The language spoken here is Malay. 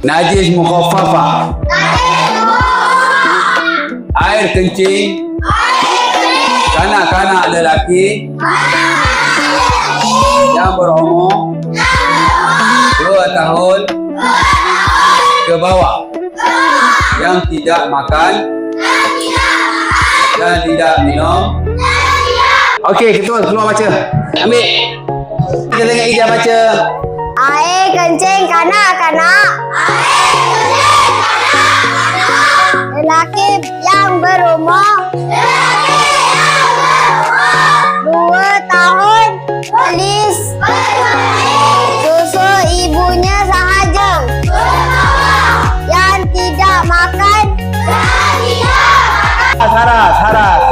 Najis mukhaffafah. Air kencing. Kanak-kanak lelaki yang berumur 2 tahun ke bawah yang tidak makan dan tidak minum. Okey, ketua keluar baca. Ambil. Kita tengok Ija baca. Air kencing kanak-kanak. Lelaki yang berumur 2 tahun tulis susu ibunya sahaja yang tidak makan. Haras.